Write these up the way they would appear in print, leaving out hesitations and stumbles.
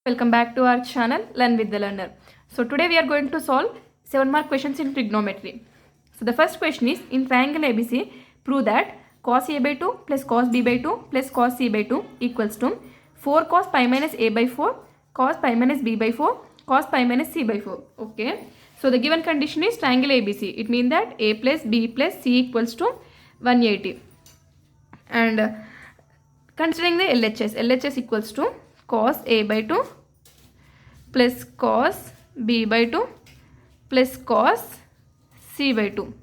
Welcome back to our channel Learn with the Learner. So today we are going to solve 7-mark questions in trigonometry. So the first question is, in triangle ABC, prove that cos A by 2 plus cos B by 2 plus cos C by 2 equals to 4 cos pi minus A by 4 cos pi minus B by 4 cos pi minus C by 4. Okay. So the given condition is triangle ABC. It means that A plus B plus C equals to 180. And considering the LHS equals to cos A by 2 plus cos B by 2 plus cos C by 2.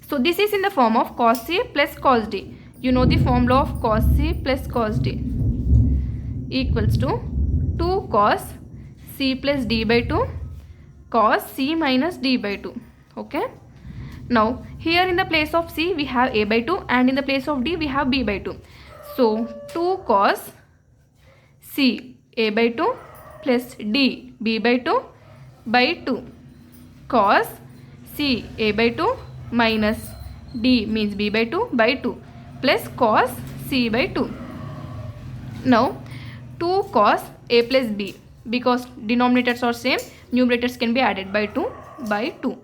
So this is in the form of cos C plus cos D. You know the formula of cos C plus cos D equals to 2 cos C plus D by 2 cos C minus D by 2. Okay. Now here in the place of C we have A by 2 and in the place of D we have B by 2. So 2 cos C A by 2 plus D B by 2 by 2 cos C A by 2 minus D means B by 2 by 2 plus cos C by 2. Now 2 cos A plus B, because denominators are same, numerators can be added by 2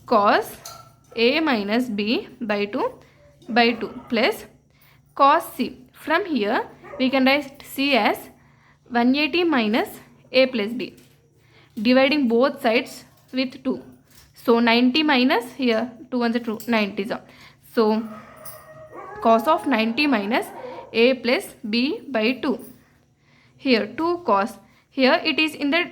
cos A minus B by 2 plus cos C. From here we can write C as 180 minus A plus B, dividing both sides with 2. So 90 minus, here 2 ones are 2, 90. So cos of 90 minus A plus B by 2. Here 2 cos, here it is in the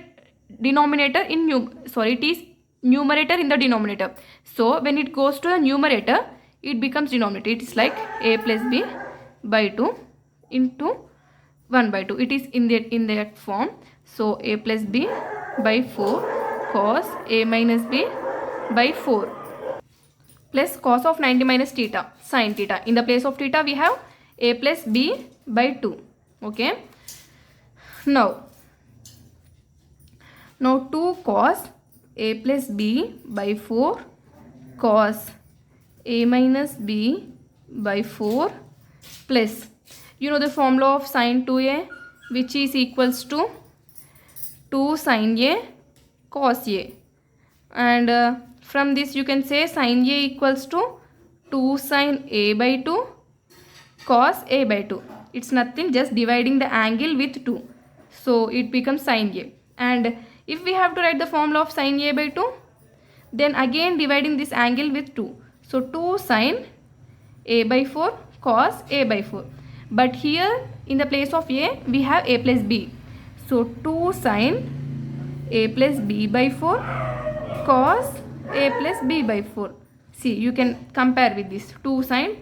denominator it is numerator in the denominator. So when it goes to the numerator, it becomes denominator. It is like A plus B by 2 into 1 by 2. It is in that form. So A plus B by 4 cos A minus B by 4 plus cos of 90 minus theta sin theta. In the place of theta we have A plus B by 2. Okay. Now 2 cos A plus B by 4 cos A minus B by 4 plus, you know the formula of sin 2A, which is equals to 2 sin A cos A, and from this you can say sin A equals to 2 sin A by 2 cos A by 2. It's nothing, just dividing the angle with 2. So it becomes sin A. And if we have to write the formula of sin A by 2, then again dividing this angle with 2. So 2 sin A by 4 cos A by 4. But here in the place of A we have A plus B. So 2 sin A plus B by 4 cos A plus B by 4. See, you can compare with this 2 sin.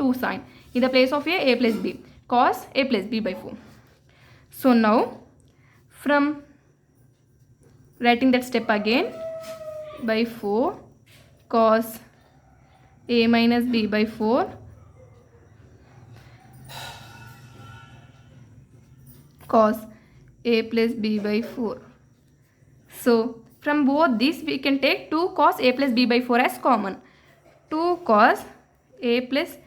In the place of A plus B cos A plus B by 4. So now from writing that step again, by 4 cos A minus B by 4 cos A plus B by 4. So from both these we can take 2 cos A plus B by 4 as common. 2 cos A plus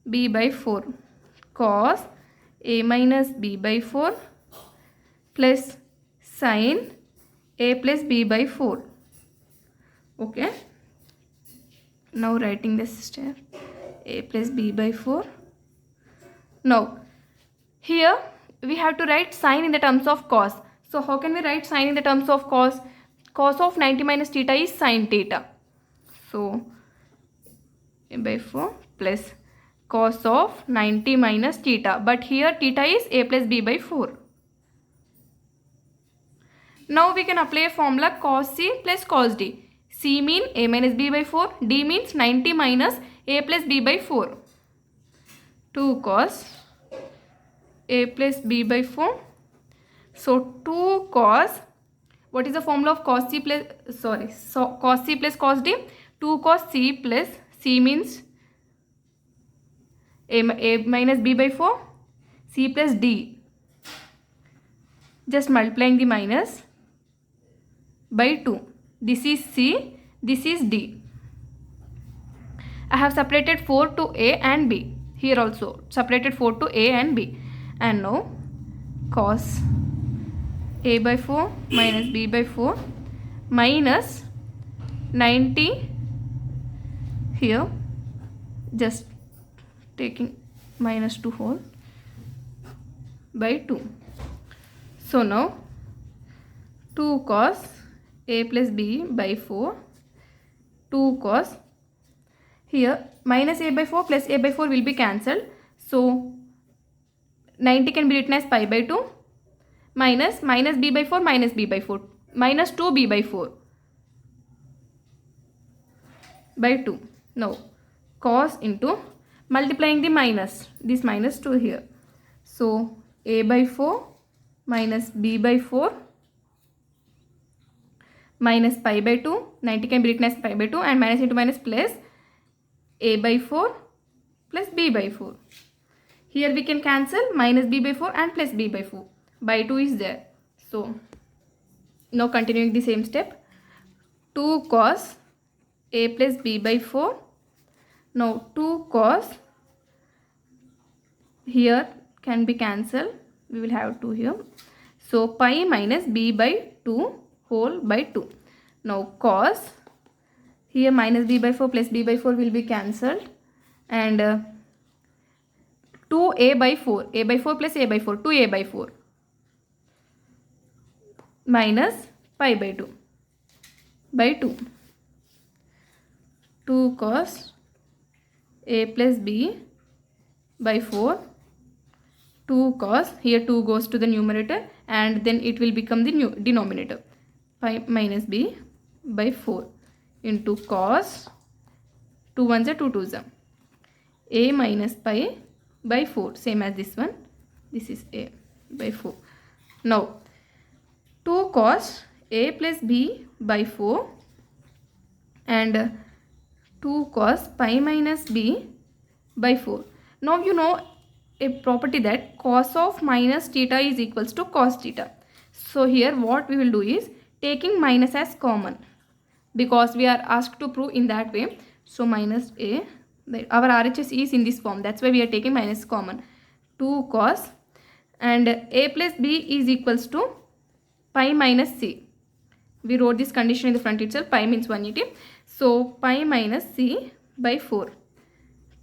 B by 4 cos A minus B by 4 plus sin A plus B by 4. Okay. Now writing this step, A plus B by 4. Now here we have to write sin in the terms of cos. So how can we write sin in the terms of cos? Cos of 90 minus theta is sin theta. So A by 4 plus cos of 90 minus theta. But here theta is A plus B by 4. Now we can apply a formula cos C plus cos D. C means A minus B by 4. D means 90 minus A plus B by 4. 2 cos A plus B by 4. So 2 cos, what is the formula of cos C plus, cos C plus cos D? 2 cos C plus, C means A minus B by 4. C plus D. Just multiplying the minus by 2. This is C, this is D. I have separated 4 to A and B. Here also separated 4 to A and B. And now cos a by 4 minus b by 4 minus 90 here, just taking minus 2 whole by 2. So now 2 cos a plus b by 4, 2 cos, here minus a by 4 plus a by 4 will be cancelled. So 90 can be written as pi by 2 minus b by 4 minus b by 4 minus 2b by 4 by 2. Now cos into multiplying the minus, this minus 2 here. So a by 4 minus b by 4 minus pi by 2, 90 can be written as pi by 2, and minus into minus plus a by 4 plus b by 4. Here we can cancel minus b by 4 and plus b by 4. By 2 is there. So now continuing the same step. 2 cos a plus b by 4. Now 2 cos, here can be cancelled. We will have 2 here. So pi minus b by 2 whole by 2. Now cos, here minus b by 4 plus b by 4 will be cancelled, and 2a by 4, a by 4 plus a by 4, 2a by 4 minus pi by 2 by 2. 2 cos a plus b by 4, 2 cos, here 2 goes to the numerator and then it will become the denominator, pi minus b by 4 into cos, 2 ones are 2 twos are, a minus pi by 4, same as this one, this is a by 4. Now 2 cos a plus b by 4 and 2 cos pi minus b by 4. Now you know a property that cos of minus theta is equals to cos theta. So here what we will do is taking minus as common, because we are asked to prove in that way. So minus a, our RHS is in this form, that's why we are taking minus common. 2 cos and a plus b is equals to pi minus c. We wrote this condition in the front itself, pi means 180. So pi minus c by 4.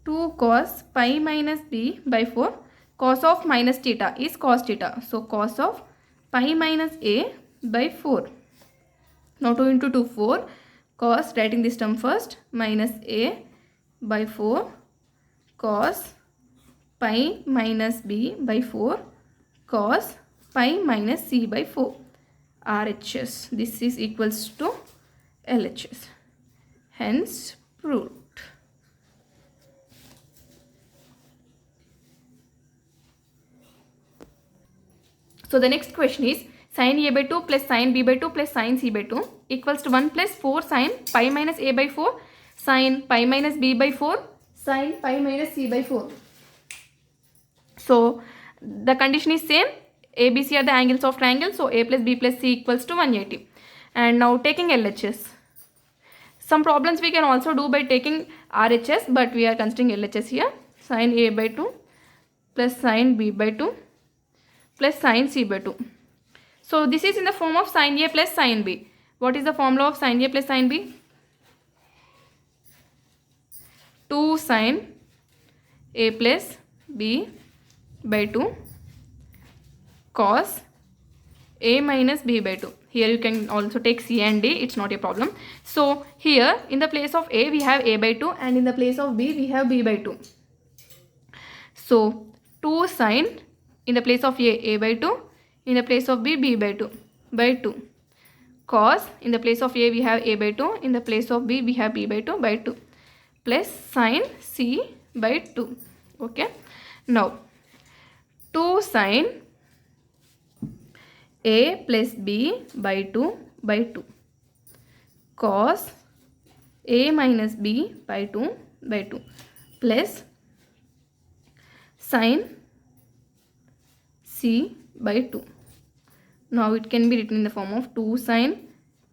2 cos pi minus b by 4. Cos of minus theta is cos theta. So cos of pi minus a by 4. Now 2 into 2, 4. Cos, writing this term first, minus a by 4. Cos pi minus b by 4. Cos pi minus c by 4. RHS. This is equals to LHS. Hence proved. So the next question is sin a by 2 plus sin b by 2 plus sin c by 2 equals to 1 plus 4 sin pi minus a by 4 sin pi minus b by 4 sin pi minus c by 4. So the condition is same. A, B, C are the angles of triangle. So a plus b plus c equals to 180. And now taking LHS. Some problems we can also do by taking RHS, but we are considering LHS here. Sin a by 2 plus sin b by 2 plus sin c by 2. So this is in the form of sin a plus sin b. What is the formula of sin a plus sin b? 2 sin a plus b by 2 cos a minus b by 2. Here you can also take c and d, it's not a problem. So here in the place of a we have a by 2 and in the place of b we have b by 2. So 2 sin, in the place of a by 2, in the place of b by 2 by 2. Cos, in the place of a we have a by 2, in the place of b we have b by 2 by 2. Plus sin c by 2. Okay. Now 2 sin a plus b by 2 by 2 cos a minus b by 2 by 2 plus sin c by 2. Now it can be written in the form of 2 sin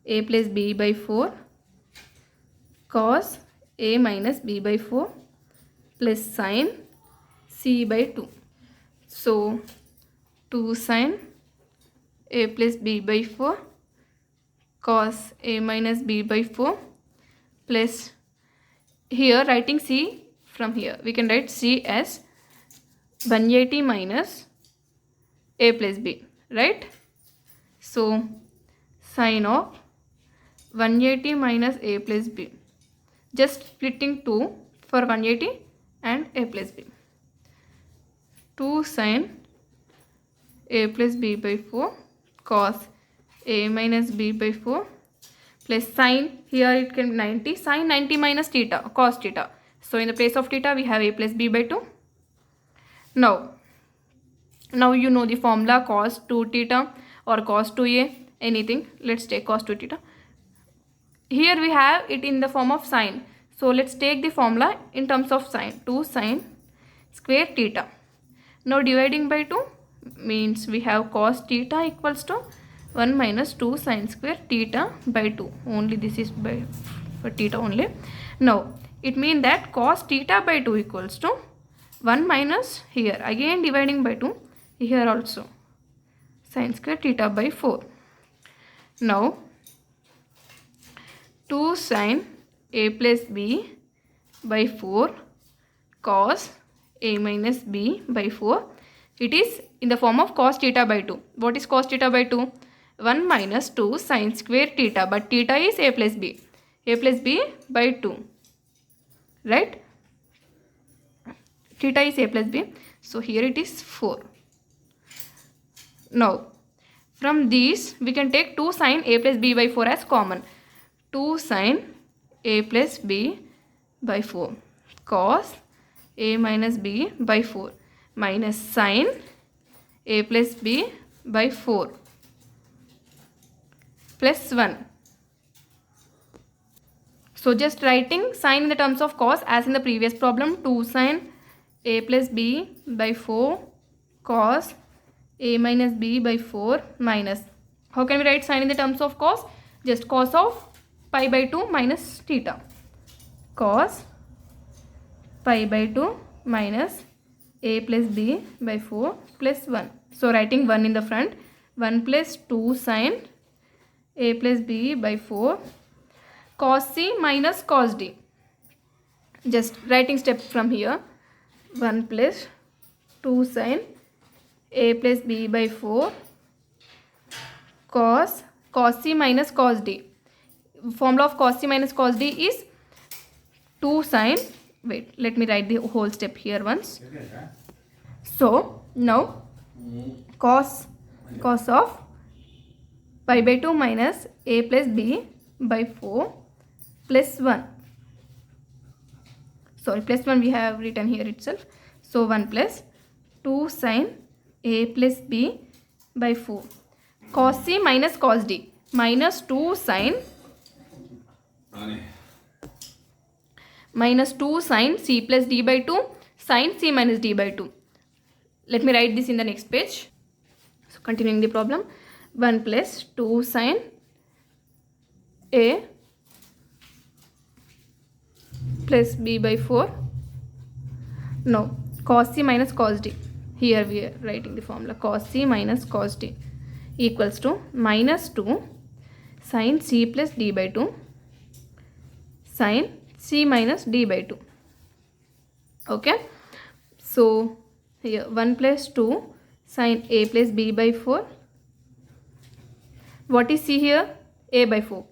a plus b by 4 cos a minus b by 4 plus sin c by 2. So 2 sin a plus b by 4 cos a minus b by 4 plus, here writing c from here, we can write c as 180 minus a plus b, right? So sine of 180 minus a plus b, just splitting 2 for 180 and a plus b. 2 sine a plus b by 4 cos a minus b by 4 plus sine, here it can be 90, sine 90 minus theta, cos theta. So in the place of theta we have a plus b by 2. Now you know the formula cos 2 theta or cos 2a, anything. Let's take cos 2 theta. Here we have it in the form of sine. So let's take the formula in terms of sine. 2 sine square theta. Now dividing by 2 means we have cos theta equals to 1 minus 2 sine square theta by 2. Only this is by for theta only. Now it means that cos theta by 2 equals to 1 minus, here again dividing by 2, here also sine square theta by 4. Now 2 sine a plus b by 4 cos a minus b by 4. It is in the form of cos theta by 2. What is cos theta by 2? 1 minus 2 sine square theta, but theta is a plus b. A plus b by 2. Right? Theta is a plus b. So here it is 4. Now from these we can take 2 sine a plus b by 4 as common. 2 sine a plus b by 4 cos a minus b by 4 minus sine a plus b by 4 plus 1. So just writing sine in the terms of cos as in the previous problem. 2 sine a plus b by 4 cos a minus b by 4 minus, how can we write sine in the terms of cos? Just cos of pi by 2 minus theta, cos pi by 2 minus a plus b by 4 plus 1. So writing 1 in the front, 1 plus 2 sine a plus b by 4 cos c minus cos d. Just writing step from here, 1 plus 2 sine a plus b by 4 cos c minus cos d. Formula of cos c minus cos d is 2 sine, wait, let me write the whole step here once. So now cos of pi by 2 minus a plus b by 4 plus 1. Sorry, plus 1 we have written here itself. So 1 plus 2 sine a plus b by 4 cos c minus cos d minus 2 sine c plus d by 2 sine c minus d by 2. Let me write this in the next page. So continuing the problem, 1 plus 2 sine a plus b by 4. No, cos c minus cos d. Here we are writing the formula cos c minus cos d equals to minus 2 sine c plus d by 2 sine c minus d by 2. Okay. So here 1 plus 2 sine a plus b by 4. What is c here? A by 4.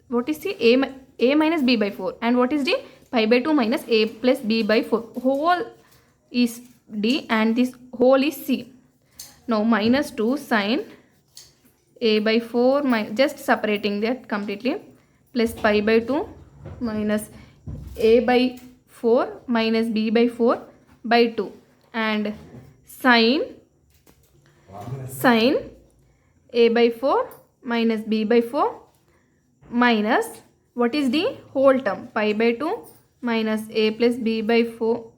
What is c? A minus b by 4. And what is d? Pi by 2 minus a plus b by 4. Whole is d and this whole is c. Now minus 2 sine a by 4, just separating that completely, plus pi by 2 minus a by 4 minus b by 4 by 2, and sine a by 4 minus b by 4 minus, what is the whole term? Pi by 2 minus a plus b by 4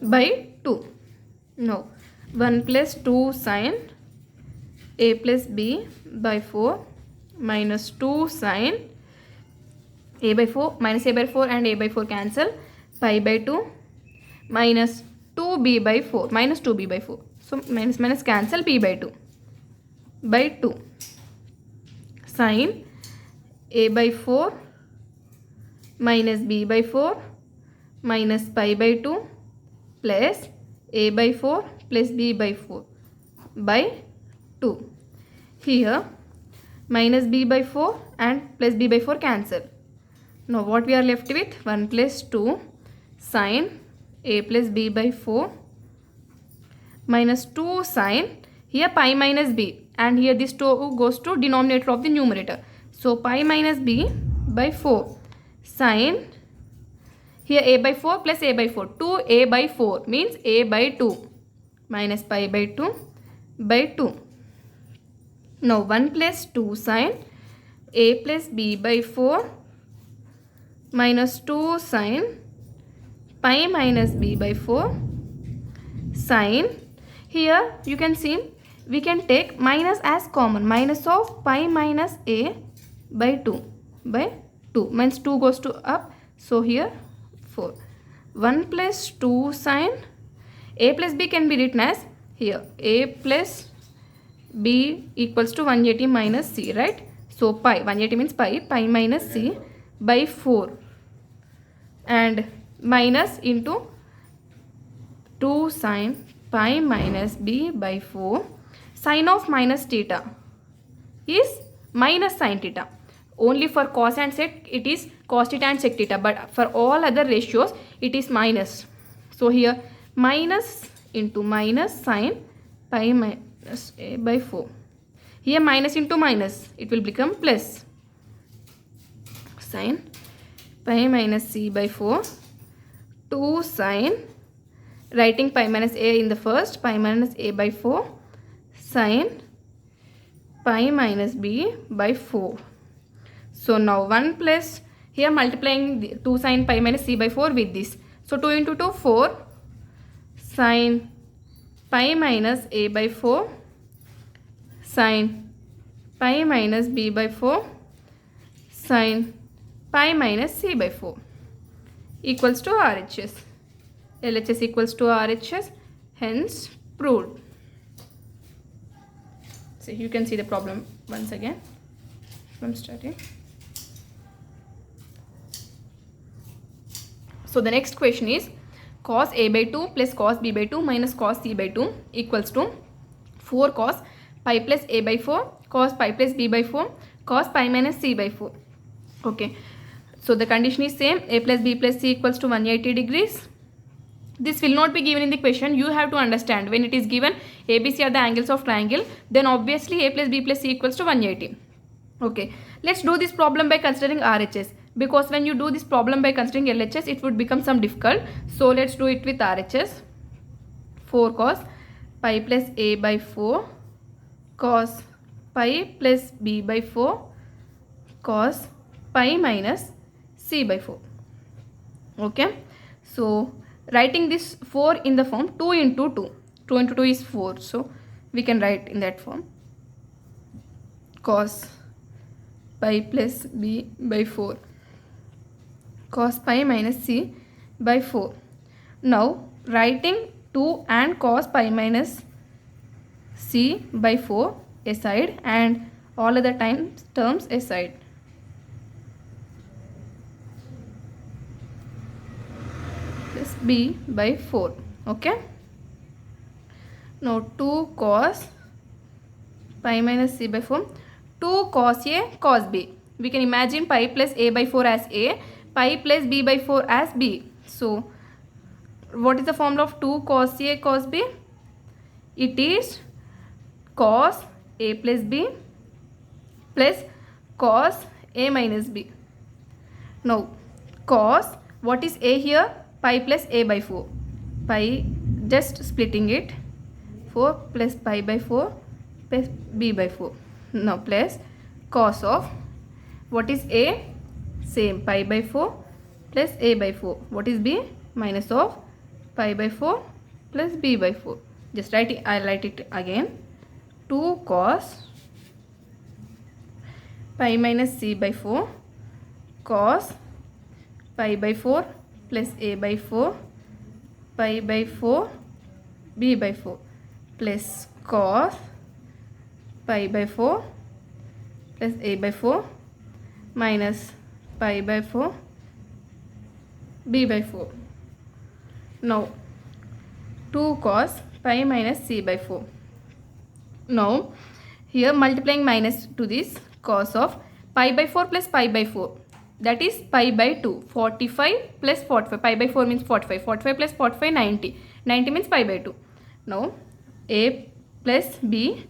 by 2. No, 1 plus 2 sine a plus b by 4 minus 2 sine a by 4 minus a by 4 and a by 4 cancel, pi by 2 minus 2b by 4 minus 2b by 4. So minus cancel, b by 2 by 2 sin a by 4 minus b by 4 minus pi by 2 plus a by 4 plus b by 4 by 2. Here minus b by 4 and plus b by 4 cancel. Now what we are left with? 1 plus 2 sin a plus b by 4 minus 2 sin, here pi minus b, and here this 2 goes to denominator of the numerator. So pi minus b by 4 sin, here a by 4 plus a by 4, 2a by 4 means a by 2 minus pi by 2 by 2. Now 1 plus 2 sin a plus b by 4 minus 2 sin pi minus b by 4 sin, here you can see we can take minus as common, minus of pi minus a by 2 means 2 goes to up, so here 4. 1 plus 2 sin a plus b can be written as, here a plus b equals to 180 minus c, right? So pi, 180 means pi minus c by 4 and minus into 2 sin pi minus b by 4. Sin of minus theta is minus sin theta. Only for cos and sec it is cos theta and sec theta, but for all other ratios it is minus. So here minus into minus sin pi minus a by 4. Here minus into minus, it will become plus sin pi minus c by 4, 2 sin, writing pi minus a in the first, pi minus a by 4 sin pi minus b by 4. So now 1 plus, here multiplying the 2 sin pi minus c by 4 with this. So 2 into 2, 4 sin pi minus a by 4 sin pi minus b by 4 sin pi minus c by 4 equals to RHS. LHS equals to RHS, hence proved. So you can see the problem once again from starting. So the next question is cos a by 2 plus cos b by 2 minus cos c by 2 equals to 4 cos pi plus a by 4 cos pi plus b by 4 cos pi minus c by 4. Okay, so the condition is same, a plus b plus c equals to 180 degrees. This will not be given in the question. You have to understand, when it is given ABC are the angles of triangle, then obviously a plus b plus c equals to 180. Okay, let's do this problem by considering RHS, because when you do this problem by considering LHS it would become some difficult. So let's do it with RHS. 4 cos pi plus a by 4 cos pi plus b by 4 cos pi minus c by 4. Okay, so writing this 4 in the form 2 into 2. 2 into 2 is 4. So we can write in that form. Cos pi plus b by 4. Cos pi minus c by 4. Now writing 2 and cos pi minus c by 4 aside and all other terms aside. This b by 4. Okay. Now 2 cos pi minus c by 4. 2 cos a cos b. We can imagine pi plus a by 4 as a, pi plus b by 4 as b. So what is the formula of 2 cos a cos b? It is cos a plus b plus cos a minus b. Now cos, what is a here? Pi plus a by 4. Pi, just splitting it, 4 plus pi by 4 plus b by 4. Now plus cos of, what is a? Same, pi by 4 plus a by 4. What is b? Minus of pi by 4 plus b by 4. Just write it, I'll write it again. 2 cos pi minus c by 4 cos pi by 4 plus a by 4 pi by 4 b by 4 plus cos pi by 4 plus a by 4 minus pi by 4 b by 4. Now 2 cos pi minus c by 4. Now here multiplying minus to this cos of pi by 4 plus pi by 4, that is pi by 2. 45 plus 45, pi by 4 means 45, 45 plus 45 90, 90 means pi by 2. Now a plus b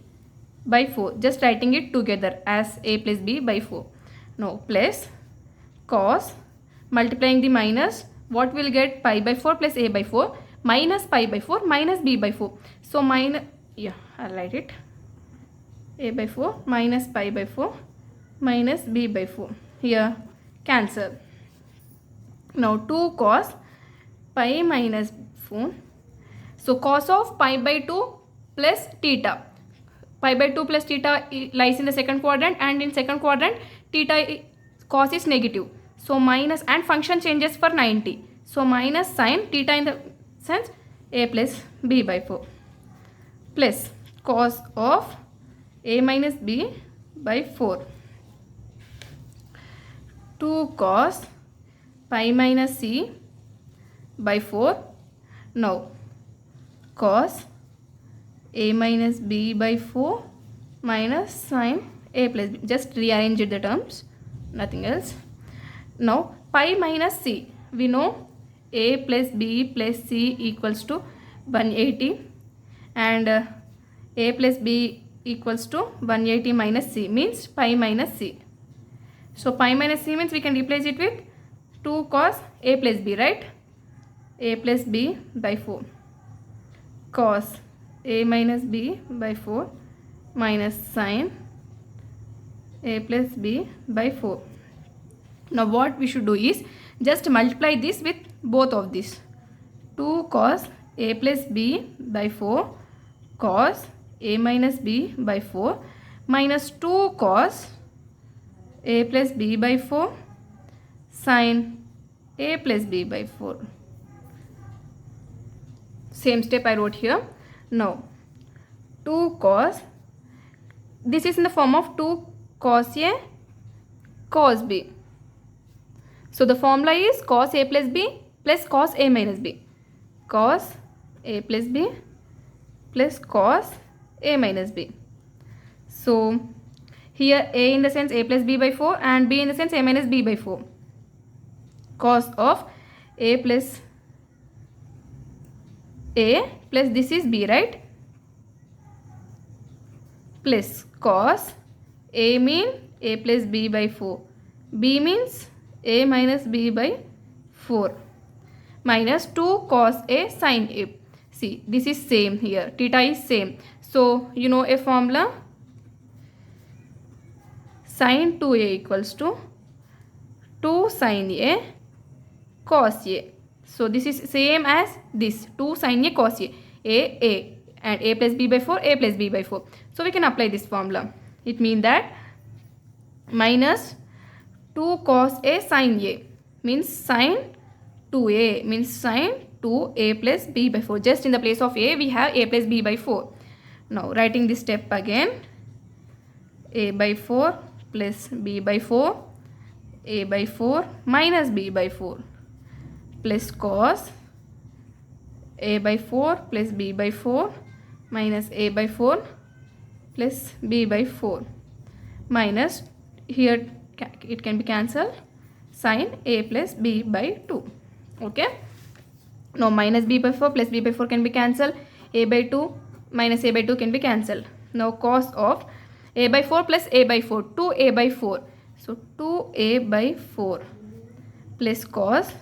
by 4, just writing it together as a plus b by 4. Now plus cos, multiplying the minus, what will get? Pi by 4 plus a by 4 minus pi by 4 minus b by 4. So minus, yeah, I'll write it, a by 4 minus pi by 4 minus b by 4. Here cancel. Now 2 cos pi minus 4. So cos of pi by 2 plus theta. Pi by 2 plus theta lies in the second quadrant, and in second quadrant theta cos is negative. So minus, and function changes for 90. So minus sin theta in the sense a plus b by 4 plus cos of a minus b by 4. 2 cos pi minus c by 4. Now cos a minus b by 4 minus sin a plus b. Just rearrange the terms, nothing else. Now pi minus c, we know a plus b plus c equals to 180, and a plus b equals to 180 minus c means pi minus c. So pi minus c means we can replace it with 2 cos a plus b, right? A plus b by 4 cos a minus b by 4 minus sin a plus b by 4. Now what we should do is just multiply this with both of these. 2 cos a plus b by 4 cos a minus b by 4 minus 2 cos a plus b by 4 sin a plus b by 4. Same step I wrote here. Now 2 cos, this is in the form of 2 cos a cos b. So the formula is cos a plus b plus cos a minus b. Cos a plus b plus cos a minus b. So here a in the sense a plus b by 4 and b in the sense a minus b by 4. Cos of a plus this is b, right? Plus cos a mean a plus b by 4. B means a minus b by 4 minus 2 cos a sin a. See, this is same here. Theta is same. So you know a formula, sin 2a equals to 2 sin a cos a. So this is same as this, 2 sin a cos a, and a plus b by 4, a plus b by 4. So we can apply this formula. It means that minus 2 cos a sin a means sin 2a means sin 2a plus b by 4. Just in the place of a we have a plus b by 4. Now writing this step again, a by 4 plus b by 4, a by 4 minus b by 4 plus cos a by 4 plus b by 4 minus a by 4 plus b by 4 minus, here it can be cancelled, sin a plus b by 2. Okay. Now minus b by 4 plus b by 4 can be cancelled, a by 2 minus a by 2 can be cancelled. Now cos of a by 4 plus a by 4, 2a by 4. So 2a by 4 plus cos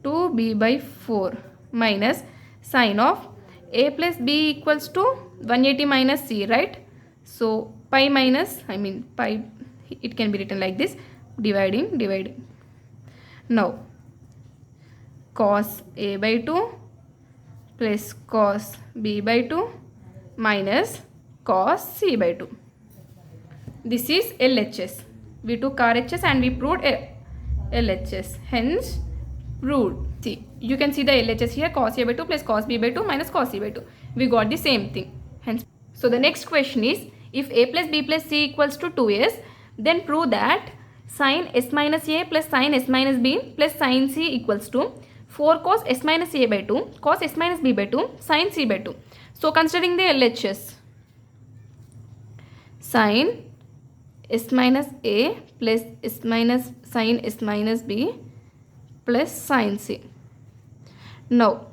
2b by 4 minus sin of a plus b equals to 180 minus c, right? So pi minus, pi, it can be written like this, dividing. Now cos a by 2 plus cos b by 2 minus cos c by 2. This is LHS. We took RHS and we proved LHS. Hence proved. See, you can see the LHS here, cos a by 2 plus cos b by 2 minus cos c by 2. We got the same thing. Hence, so the next question is, If a plus b plus c equals to 2s, then prove that sin s minus a plus sin s minus b plus sin c equals to 4 cos s minus a by 2 cos s minus b by 2 sin c by 2. So considering the LHS, sin s minus a plus s minus sin s minus b plus sin c. Now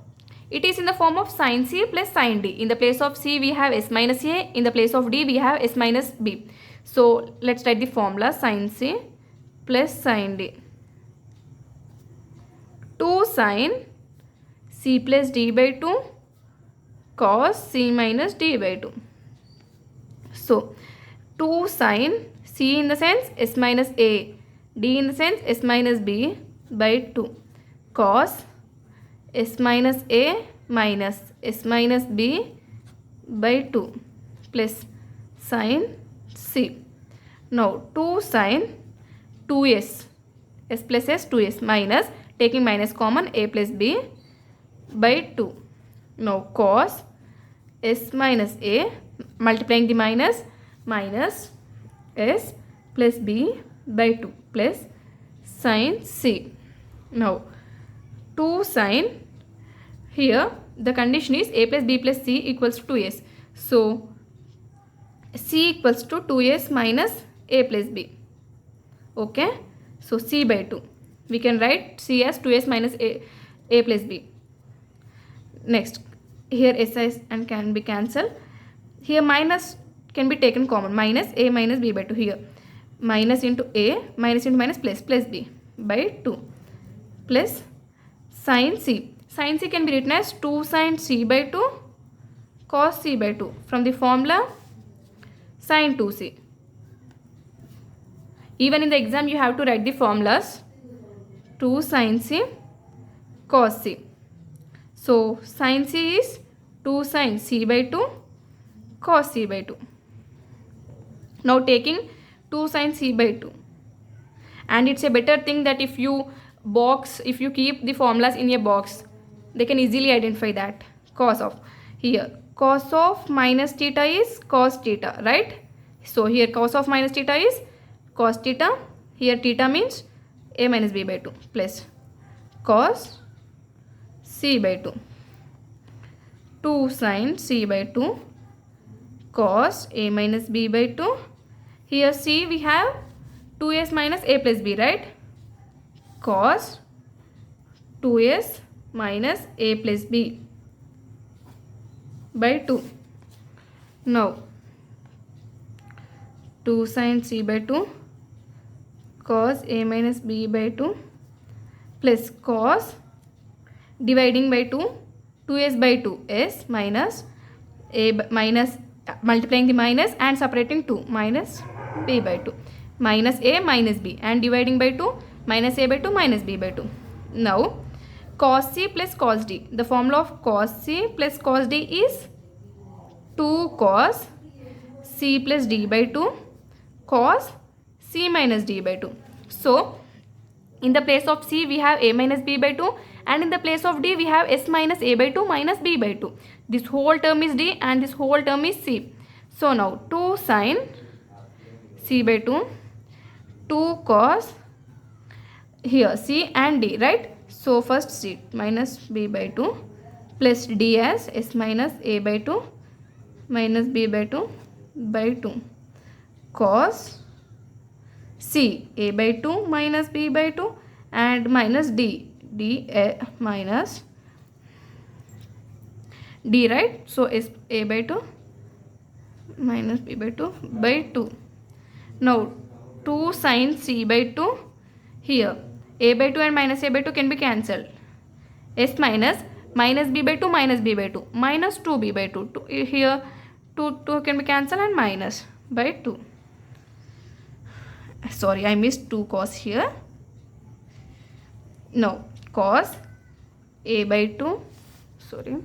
it is in the form of sin c plus sin d. In the place of c we have s minus a, in the place of d we have s minus b. So let's write the formula: sin c plus sin d. 2 sin c plus d by 2 cos c minus d by 2. So 2 sin c in the sense s minus a, d in the sense s minus b by 2 cos s minus a minus s minus b by 2 plus sin c. Now 2 sin 2s, s plus s 2s minus, taking minus common, a plus b by 2. Now cos s minus a, multiplying the minus, minus s plus b by 2 plus sin c. Now 2 sin, here the condition is a plus b plus c equals to 2s. So c equals to 2s minus a plus b. Okay, so c by 2. We can write c as 2s minus a plus b. Next, here s and can be cancelled. Here minus can be taken common, minus a minus b by 2. Here minus into a, minus into minus, plus b by 2 plus sin c. Sin c can be written as 2 sin c by 2 cos c by 2 from the formula sin 2c. Even in the exam you have to write the formulas: 2 sin c cos c. So sin c is 2 sin c by 2 cos c by 2. Now taking 2 sin c by 2, and it's a better thing that if you keep the formulas in a box, they can easily identify that. Cos of, here cos of minus theta is cos theta, right? So here cos of minus theta is cos theta, here theta means a minus b by 2 plus cos c by 2. 2 sin c by 2 cos a minus b by 2. Here c we have 2s minus a plus b, right? Cos 2s minus a plus b by 2. Now 2 sin c by 2 cos a minus b by 2 plus cos, dividing by 2, 2s by 2 s minus a minus, multiplying the minus and separating 2, minus b by 2, minus a minus b, and dividing by 2, minus a by 2 minus b by 2. Now cos c plus cos d. The formula of cos c plus cos d is 2 cos c plus d by 2 cos c minus d by 2. So in the place of c we have a minus b by 2, and in the place of d we have s minus a by 2 minus b by 2. This whole term is d and this whole term is c. So now 2 sin c by 2, 2 cos, here c and d, right? So first c minus b by 2 plus d as s minus a by 2 minus b by 2 by 2 cos c a by 2 minus b by 2 and minus d minus d, right? So s a by 2 minus b by 2 by 2. Now 2 sin c by 2, here a by 2 and minus a by 2 can be cancelled. S minus b by 2 minus b by 2 minus 2b by 2. Here 2 can be cancelled and minus by 2. Sorry, I missed 2 cos here. Now cos a by 2, sorry,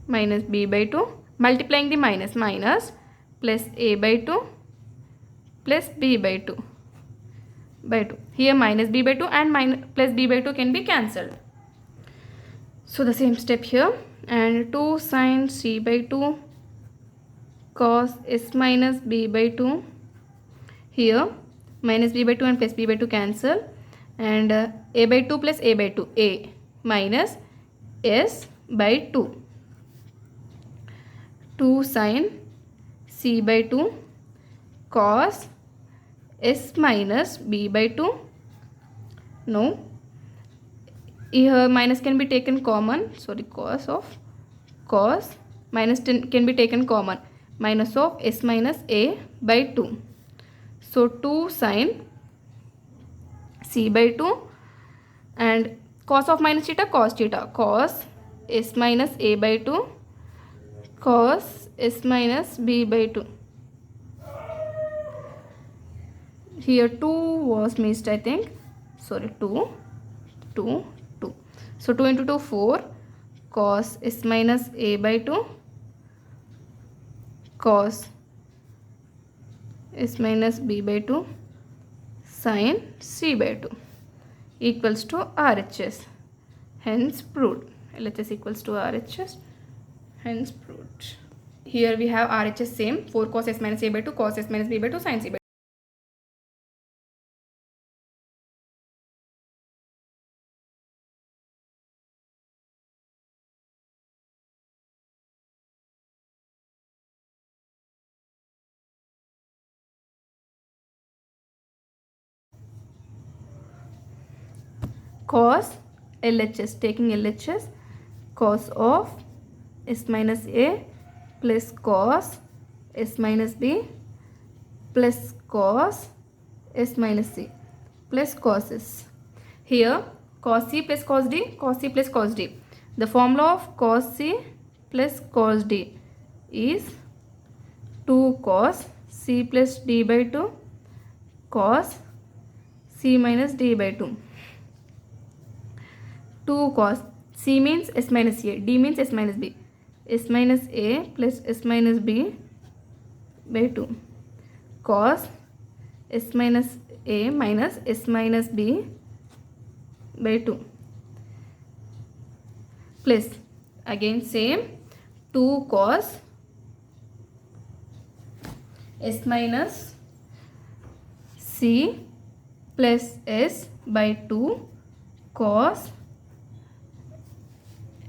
minus b by 2, multiplying the minus, minus plus a by 2 plus b by 2 by 2. Here minus b by 2 and plus b by 2 can be cancelled. So the same step here, and 2 sin c by 2 cos s minus b by 2. Here minus b by 2 and plus b by 2 cancel, and a by 2 plus a by 2, a minus s by 2. 2 sin c by 2 cos s minus b by 2. No, here minus can be taken common, sorry, cos minus can be taken common, minus of s minus a by 2. So 2 sin c by 2 and cos of minus theta, cos s minus a by 2 cos s minus b by 2. Here 2 was missed, I think. Sorry, 2. So 2 into 2, 4 cos s minus a by 2 cos s minus b by 2 sin c by 2 equals to RHS. Hence proved. LHS equals to RHS. Hence proved. Here we have RHS same, 4 cos s minus a by 2 cos s minus b by 2 sin c by 2. Cos LHS, taking LHS, cos of s minus a plus cos s minus b plus cos s minus c plus cos s. Here cos c plus cos d, cos c plus cos d. The formula of cos c plus cos d is 2 cos c plus d by 2 cos c minus d by 2. 2 cos c means s minus a, d means s minus b, s minus a plus s minus b by 2 cos s minus a minus s minus b by 2 plus again same 2 cos s minus c plus s by 2 cos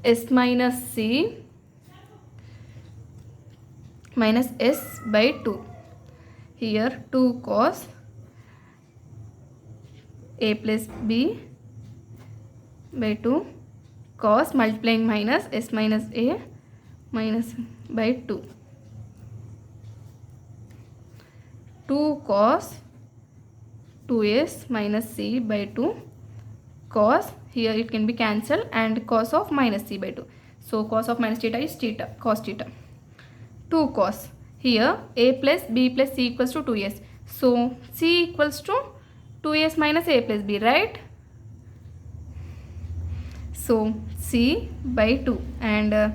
s minus c minus s by 2. Here 2 cos a plus b by 2 cos multiplying minus s minus a minus by 2. 2 cos 2s minus c by 2 cos, here it can be cancelled, and cos of minus c by 2. So cos of minus theta is theta, cos theta. 2 cos, here a plus b plus c equals to 2s. So c equals to 2s minus a plus b, right? So c by 2, and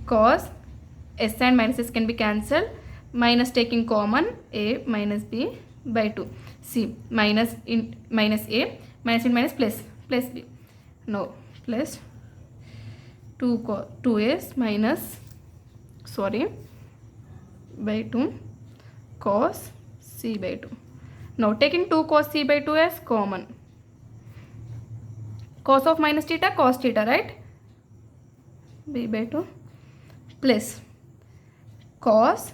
cos s and minus s can be cancelled, minus taking common, a minus b by 2. C minus in minus a, minus in minus plus b. No, plus 2s minus, sorry, by 2 cos c by 2. Now taking 2 cos c by 2 as common. Cos of minus theta, cos theta, right? b by 2 plus cos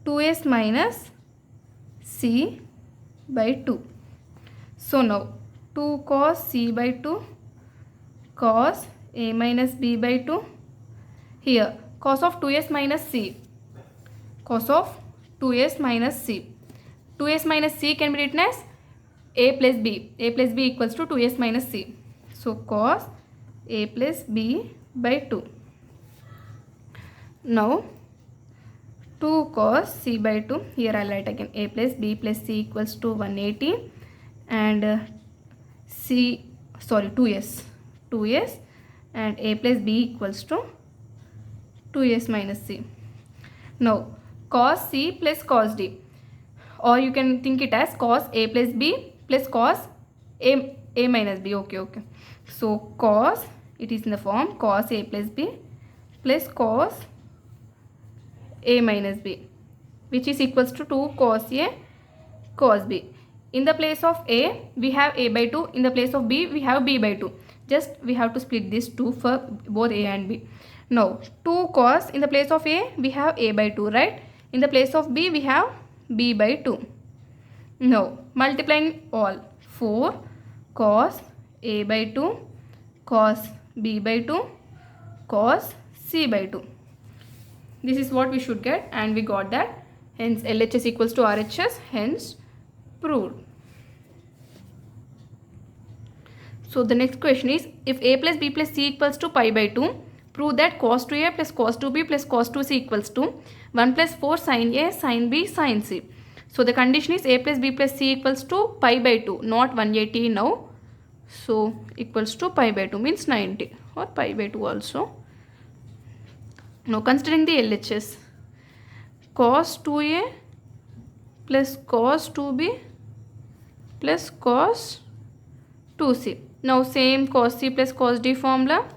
2s minus c by 2. So now 2 cos c by 2 cos a minus b by 2. Here cos of 2s minus c, cos of 2s minus c. 2s minus c can be written as a plus b. a plus b equals to 2s minus c. So cos a plus b by 2. Now 2 cos c by 2, here I'll write again a plus b plus c equals to 180, and 2s and a plus b equals to 2s minus c. Now cos c plus cos d, or you can think it as cos a plus b plus cos a minus b. Okay. So cos, it is in the form cos a plus b plus cos a minus b, which is equals to 2 cos a cos b. In the place of a, we have a by 2. In the place of b, we have b by 2. Just we have to split this 2 for both a and b. Now, 2 cos, in the place of a, we have a by 2, right? In the place of b, we have b by 2. Now, multiplying all, 4 cos a by 2 cos b by 2 cos c by 2. This is what we should get, and we got that. Hence, LHS equals to RHS, hence proved. So, the next question is, if a plus b plus c equals to pi by 2, prove that cos 2a plus cos 2b plus cos 2c equals to 1 plus 4 sin a sin b sin c. So, the condition is a plus b plus c equals to pi by 2, not 180 now. So, equals to pi by 2 means 90, or pi by 2 also. Now, considering the LHS, cos 2a plus cos 2b plus cos 2c. Now, same cos c plus cos d formula.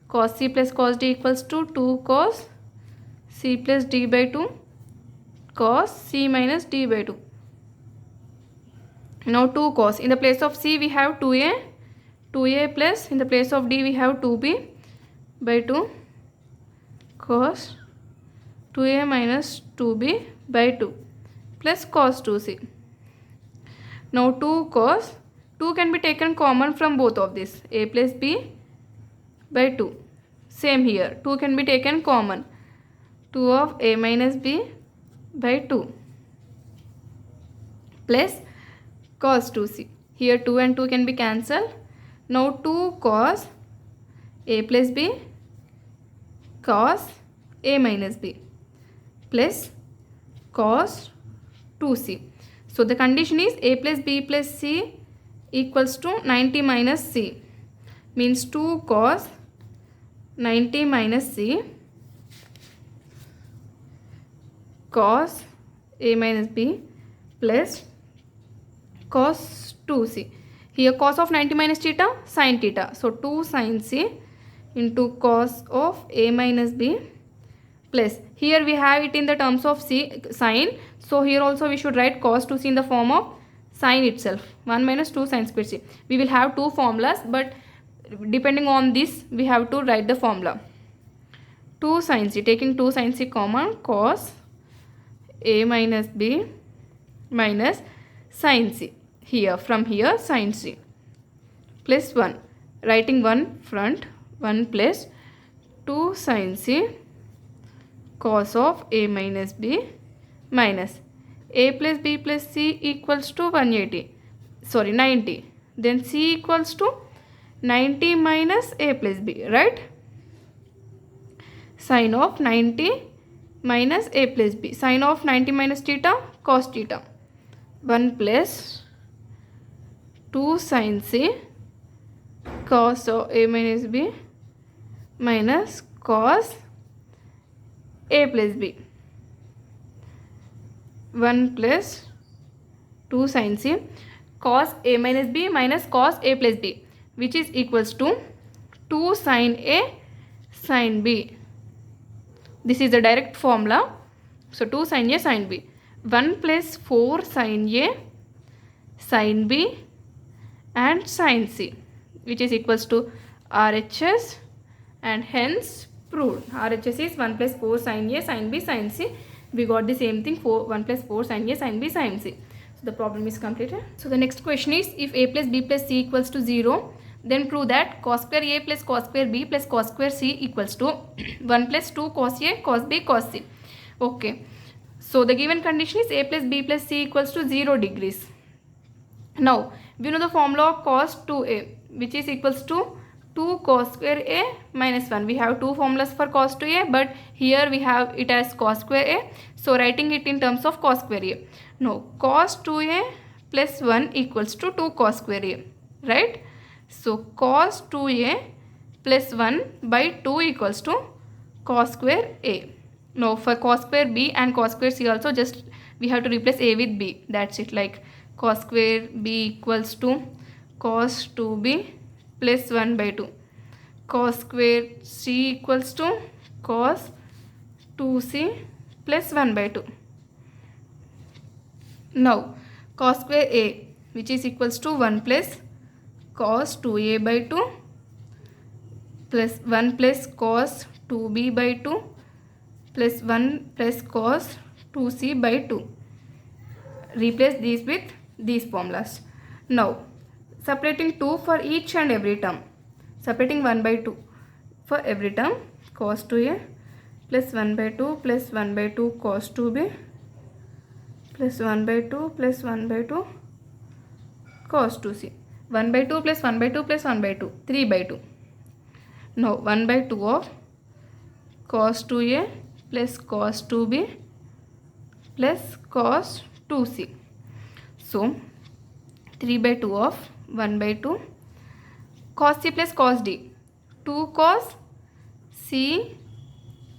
Cos c plus cos d equals to 2 cos c plus d by 2 cos c minus d by 2. Now, 2 cos. In the place of c, we have 2a plus, in the place of d, we have 2b by 2 cos 2a minus 2b by 2 plus cos 2c. Now, 2 cos, 2 can be taken common from both of this, a plus b by 2. Same here, 2 can be taken common, 2 of a minus b by 2 plus cos 2c. Here 2 and 2 can be cancelled. Now, 2 cos a plus b cos a minus b plus cos 2c. So, the condition is a plus b plus c equals to 90 minus c, means 2 cos 90 minus c cos a minus b plus cos 2c. Here cos of 90 minus theta, sin theta. So, 2 sin c into cos of a minus b plus, here we have it in the terms of c sin. So, here also we should write cos 2c in the form of sin itself, 1 minus 2 sin square c. We will have two formulas, but depending on this, we have to write the formula. 2 sin c, taking 2 sin c common, cos a minus b minus sin c. Here, from here, sin c plus 1. Writing 1 front, 1 plus 2 sin c cos of a minus b minus a plus b plus c equals to 90. Then c equals to 90 minus a plus b, right? Sin of 90 minus a plus b. Sin of 90 minus theta, cos theta. 1 plus 2 sin c cos of a minus b minus cos a plus b. 1 plus 2 sin c cos a minus b minus cos a plus b, which is equals to 2 sin a sin b. This is the direct formula. So, 2 sin a sin b. 1 plus 4 sin a sin b and sin c, which is equals to RHS, and hence proved. RHS is 1 plus 4 sin a sin b sin c. We got the same thing, 1 plus 4 sin a sin b sin c. So, the problem is completed. So, the next question is, if a plus b plus c equals to 0, then prove that cos square a plus cos square b plus cos square c equals to 1 plus 2 cos a cos b cos c. Okay. So, the given condition is a plus b plus c equals to 0 degrees. Now, we know the formula of cos 2a, which is equals to 2 cos square a minus 1. We have two formulas for cos 2a, but here we have it as cos square a. So, writing it in terms of cos square a. No, cos 2a plus 1 equals to 2 cos square a, right? So, cos 2a plus 1 by 2 equals to cos square a. Now, for cos square b and cos square c also, just we have to replace a with b. That's it, like cos square b equals to cos 2b plus 1 by 2. Cos square c equals to cos 2c plus 1 by 2. Now cos square a, which is equals to 1 plus cos 2a by 2 plus 1 plus cos 2b by 2 plus 1 plus cos 2c by 2. Replace these with these formulas. Now separating 2 for each and every term. Separating 1 by 2 for every term. Cos 2a plus 1 by 2 plus 1 by 2 cos 2b plus 1 by 2 plus 1 by 2 cos 2c. 1 by 2 plus 1 by 2 plus 1 by 2, 3 by 2. Now 1 by 2 of cos 2a plus cos 2b plus cos 2c. So 3 by 2 of 1 by 2 cos c plus cos d, 2 cos c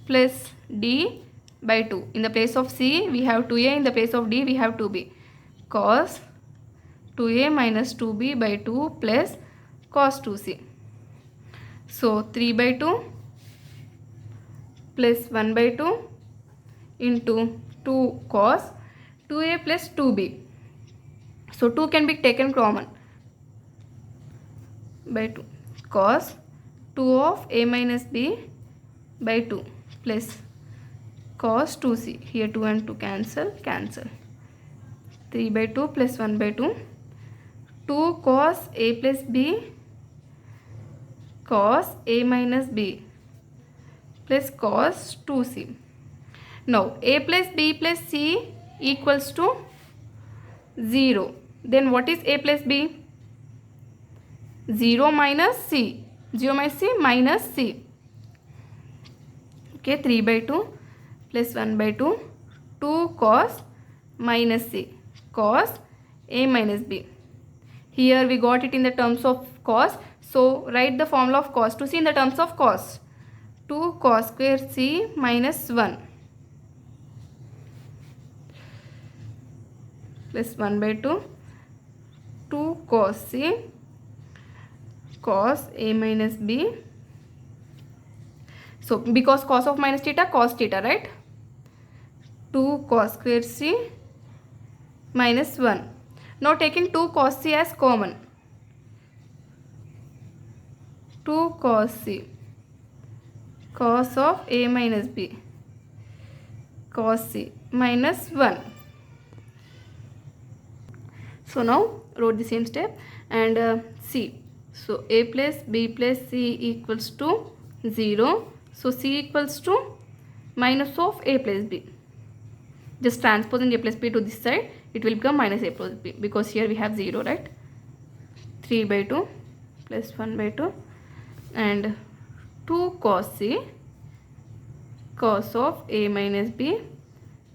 plus d by 2. In the place of c we have 2a, in the place of d we have 2b. Cos 2a minus 2b by 2 plus cos 2c. So 3 by 2 plus 1 by 2 into 2 cos 2a plus 2b. So 2 can be taken common by 2. Cos 2 of a minus b by 2 plus cos 2c. Here 2 and 2 cancel. 3 by 2 plus 1 by 2. 2 cos a plus b cos a minus b plus cos 2c. Now a plus b plus c equals to 0. Then what is a plus b? 0 minus c. 0 minus c minus c. Okay, 3 by 2 plus 1 by 2. 2 cos minus c. Cos a minus b. Here we got it in the terms of cos. So write the formula of cos 2c in the terms of cos. 2 cos square c minus 1 plus 1 by 2. 2 cos c cos a minus b. So because cos of minus theta, cos theta, right? 2 cos square c minus 1. Now taking 2 cos c as common. 2 cos c cos of a minus b cos c minus 1. So now wrote the same step and c. So a plus b plus c equals to 0. So c equals to minus of a plus b. Just transposing a plus b to this side, it will become minus a plus b because here we have 0, right? 3 by 2 plus 1 by 2 and 2 cos c cos of a minus b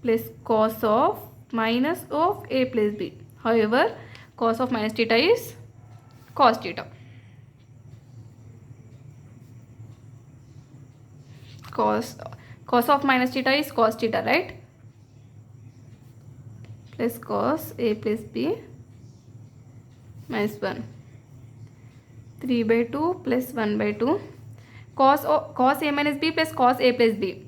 plus cos of minus of a plus b. However, cos of minus theta is cos theta. Cos of minus theta is cos theta, right? Plus cos a plus b minus 1. 3 by 2 plus 1 by 2. Cos a minus b plus cos a plus b.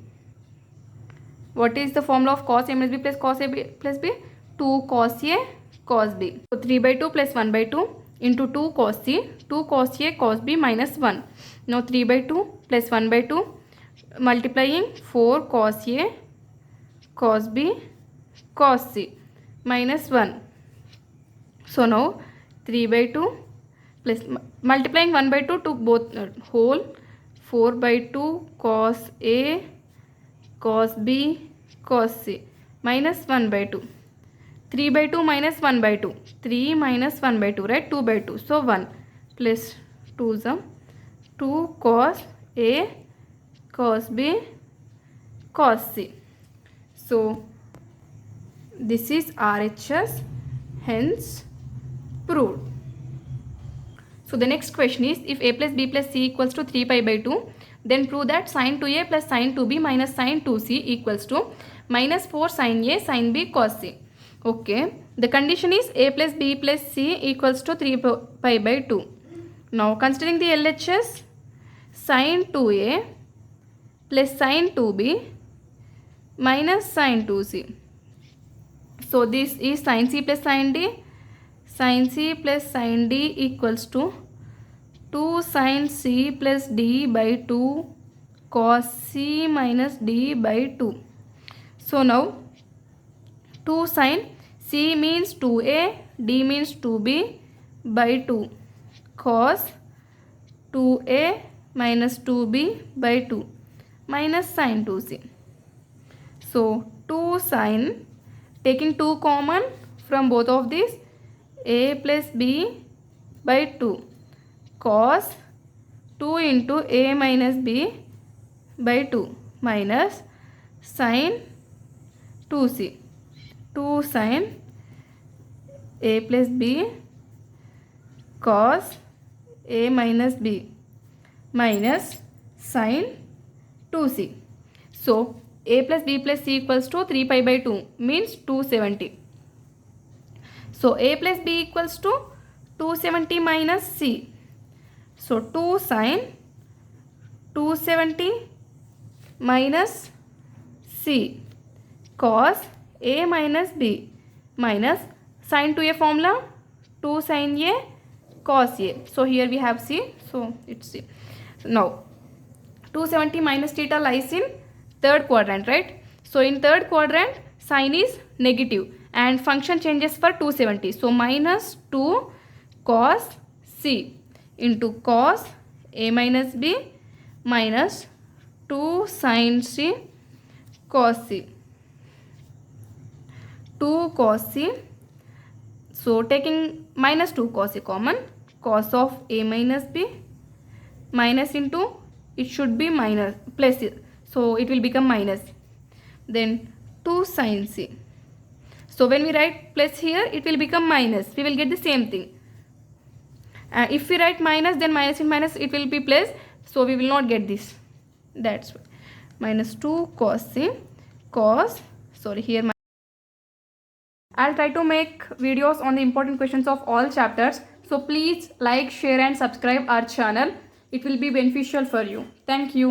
What is the formula of cos a minus b plus cos a plus b? 2 cos a cos b. So 3 by 2 plus 1 by 2 into 2 cos c, 2 cos a cos b minus 1. Now 3 by 2 plus 1 by 2 multiplying 4 cos a cos b cos c minus 1. So now 3 by 2 plus multiplying 1 by 2 to both whole, 4 by 2 cos a cos b cos c minus 1 by 2. 3 by 2 minus 1 by 2. 3 minus 1 by 2, right? 2 by 2. So 1 plus 2 is 2 cos a cos b cos c. So this is RHS, hence proved. So the next question is, if a plus b plus c equals to 3 pi by 2, then prove that sin 2a plus sin 2b minus sin 2c equals to minus 4 sin a sin b cos c. Okay, the condition is a plus b plus c equals to 3 pi by 2. Now considering the LHS, sin 2a plus sin 2b minus sin 2c. So this is sin c plus sin d. Sin c plus sin d equals to 2 sin c plus d by 2 cos c minus d by 2. So now 2 sin c means 2a, d means 2b by 2 cos 2a minus 2b by 2 minus sin 2c. So 2 sin, taking 2 common from both of these, a plus b by 2 cos 2 into a minus b by 2 minus sin 2c. 2 sin a plus b cos a minus b minus sin 2c. So a plus b plus c equals to 3 pi by 2 means 270. So a plus b equals to 270 minus c. So 2 sin 270 minus c cos a minus b minus sin 2a formula 2 sin a cos a. So here we have c. So it's c. Now 270 minus theta lies in third quadrant, right? So in third quadrant sign is negative and function changes for 270. So minus 2 cos c into cos a minus b minus 2 sin c cos c. 2 cos c. So taking minus 2 cos a common, cos of a minus b minus into, it should be minus plus, so it will become minus, then 2 sin c. So when we write plus here, it will become minus, we will get the same thing. If we write minus, then minus in minus it will be plus, so we will not get this. That's why minus 2 cos c cos, sorry here I'll try to make videos on the important questions of all chapters. So please like, share and subscribe our channel. It will be beneficial for you. Thank you.